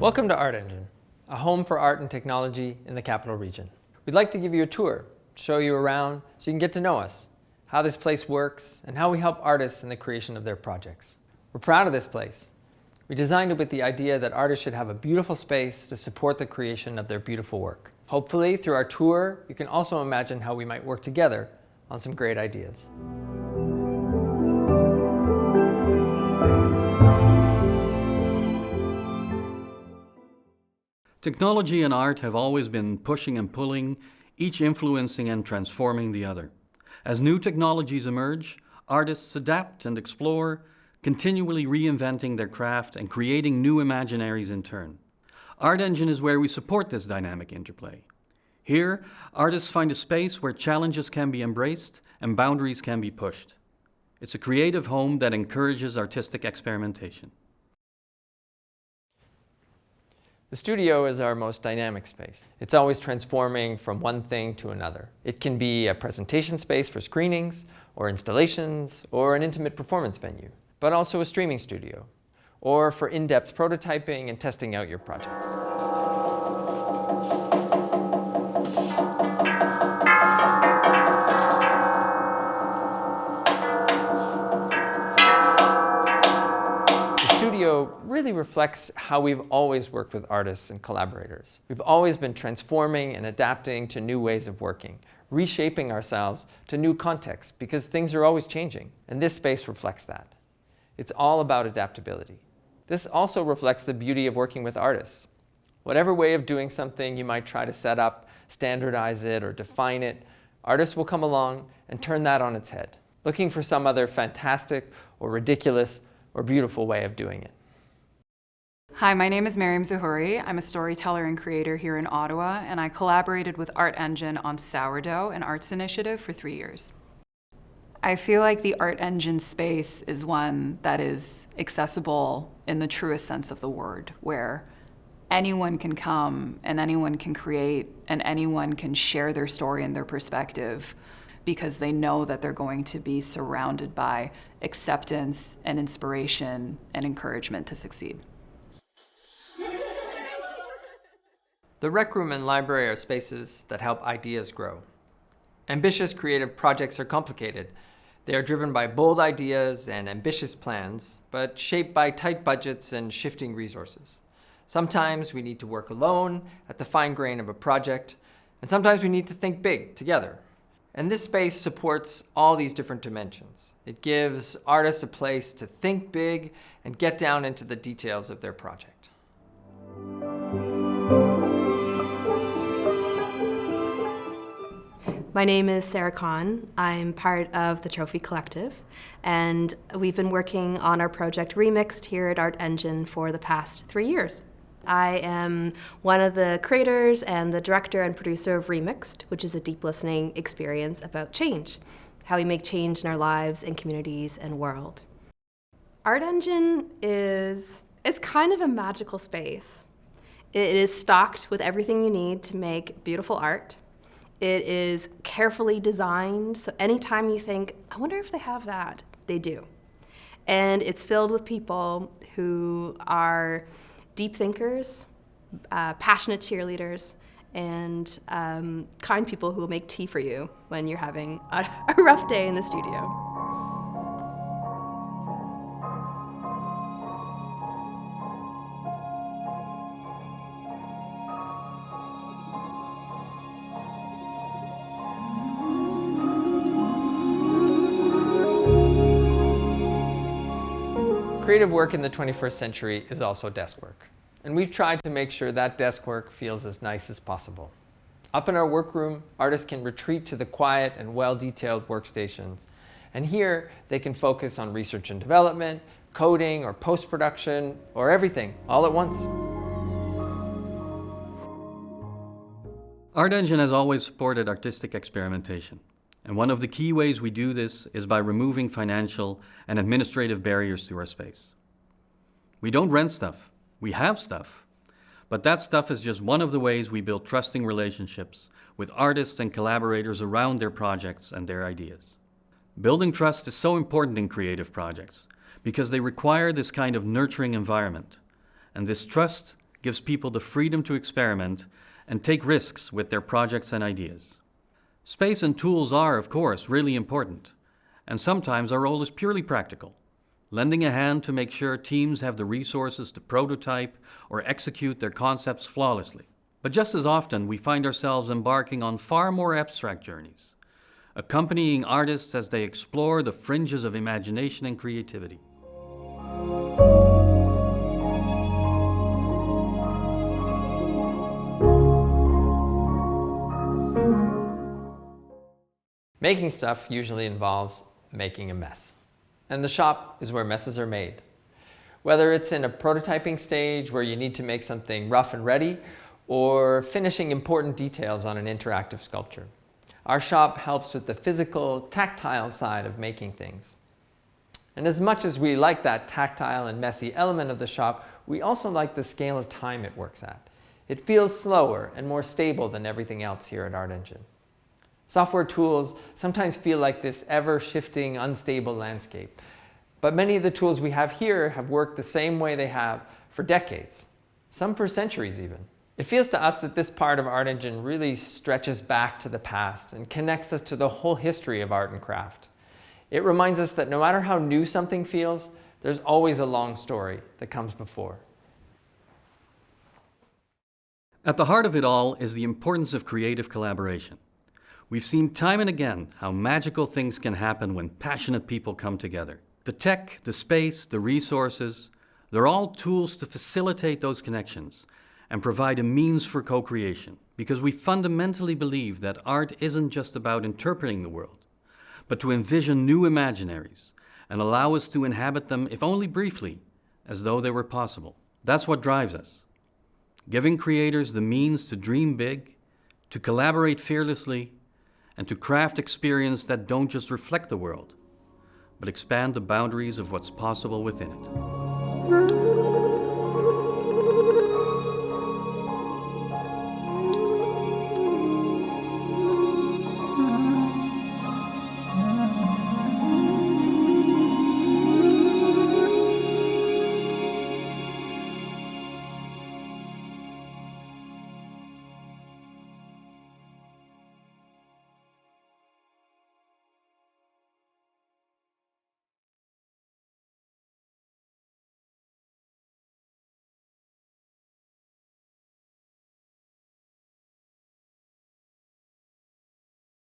Welcome to Artengine, a home for art and technology in the Capital Region. We'd like to give you a tour, show you around so you can get to know us, how this place works, and how we help artists in the creation of their projects. We're proud of this place. We designed it with the idea that artists should have a beautiful space to support the creation of their beautiful work. Hopefully, through our tour, you can also imagine how we might work together on some great ideas. Technology and art have always been pushing and pulling, each influencing and transforming the other. As new technologies emerge, artists adapt and explore, continually reinventing their craft and creating new imaginaries in turn. Artengine is where we support this dynamic interplay. Here, artists find a space where challenges can be embraced and boundaries can be pushed. It's a creative home that encourages artistic experimentation. The studio is our most dynamic space. It's always transforming from one thing to another. It can be a presentation space for screenings, or installations, or an intimate performance venue, but also a streaming studio, or for in-depth prototyping and testing out your projects. The studio really reflects how we've always worked with artists and collaborators. We've always been transforming and adapting to new ways of working, reshaping ourselves to new contexts because things are always changing, and this space reflects that. It's all about adaptability. This also reflects the beauty of working with artists. Whatever way of doing something you might try to set up, standardize it, or define it, artists will come along and turn that on its head, looking for some other fantastic or ridiculous or beautiful way of doing it. Hi, my name is Miriam Zuhuri. I'm a storyteller and creator here in Ottawa, and I collaborated with Artengine on Sourdough, an arts initiative, for 3 years. I feel like the Artengine space is one that is accessible in the truest sense of the word, where anyone can come and anyone can create and anyone can share their story and their perspective because they know that they're going to be surrounded by acceptance and inspiration and encouragement to succeed. The Rec Room and Library are spaces that help ideas grow. Ambitious creative projects are complicated. They are driven by bold ideas and ambitious plans, but shaped by tight budgets and shifting resources. Sometimes we need to work alone at the fine grain of a project, and sometimes we need to think big together. And this space supports all these different dimensions. It gives artists a place to think big and get down into the details of their project. My name is Sarah Kahn. I'm part of the Trophy Collective, and we've been working on our project Remixed here at Artengine for the past 3 years. I am one of the creators and the director and producer of Remixed, which is a deep listening experience about change, how we make change in our lives and communities and world. Artengine is kind of a magical space. It is stocked with everything you need to make beautiful art. It is carefully designed, so anytime you think, I wonder if they have that, they do. And it's filled with people who are deep thinkers, passionate cheerleaders, and kind people who will make tea for you when you're having a rough day in the studio. Creative work in the 21st century is also desk work, and we've tried to make sure that desk work feels as nice as possible. Up in our workroom, artists can retreat to the quiet and well-detailed workstations, and here they can focus on research and development, coding, or post-production, or everything, all at once. Artengine has always supported artistic experimentation. And one of the key ways we do this is by removing financial and administrative barriers to our space. We don't rent stuff, we have stuff. But that stuff is just one of the ways we build trusting relationships with artists and collaborators around their projects and their ideas. Building trust is so important in creative projects because they require this kind of nurturing environment. And this trust gives people the freedom to experiment and take risks with their projects and ideas. Space and tools are, of course, really important, and sometimes our role is purely practical, lending a hand to make sure teams have the resources to prototype or execute their concepts flawlessly. But just as often, we find ourselves embarking on far more abstract journeys, accompanying artists as they explore the fringes of imagination and creativity. Making stuff usually involves making a mess. And the shop is where messes are made. Whether it's in a prototyping stage where you need to make something rough and ready, or finishing important details on an interactive sculpture. Our shop helps with the physical, tactile side of making things. And as much as we like that tactile and messy element of the shop, we also like the scale of time it works at. It feels slower and more stable than everything else here at Artengine. Software tools sometimes feel like this ever-shifting, unstable landscape. But many of the tools we have here have worked the same way they have for decades, some for centuries even. It feels to us that this part of Artengine really stretches back to the past and connects us to the whole history of art and craft. It reminds us that no matter how new something feels, there's always a long story that comes before. At the heart of it all is the importance of creative collaboration. We've seen time and again how magical things can happen when passionate people come together. The tech, the space, the resources, they're all tools to facilitate those connections and provide a means for co-creation, because we fundamentally believe that art isn't just about interpreting the world, but to envision new imaginaries and allow us to inhabit them, if only briefly, as though they were possible. That's what drives us, giving creators the means to dream big, to collaborate fearlessly, and to craft experiences that don't just reflect the world, but expand the boundaries of what's possible within it.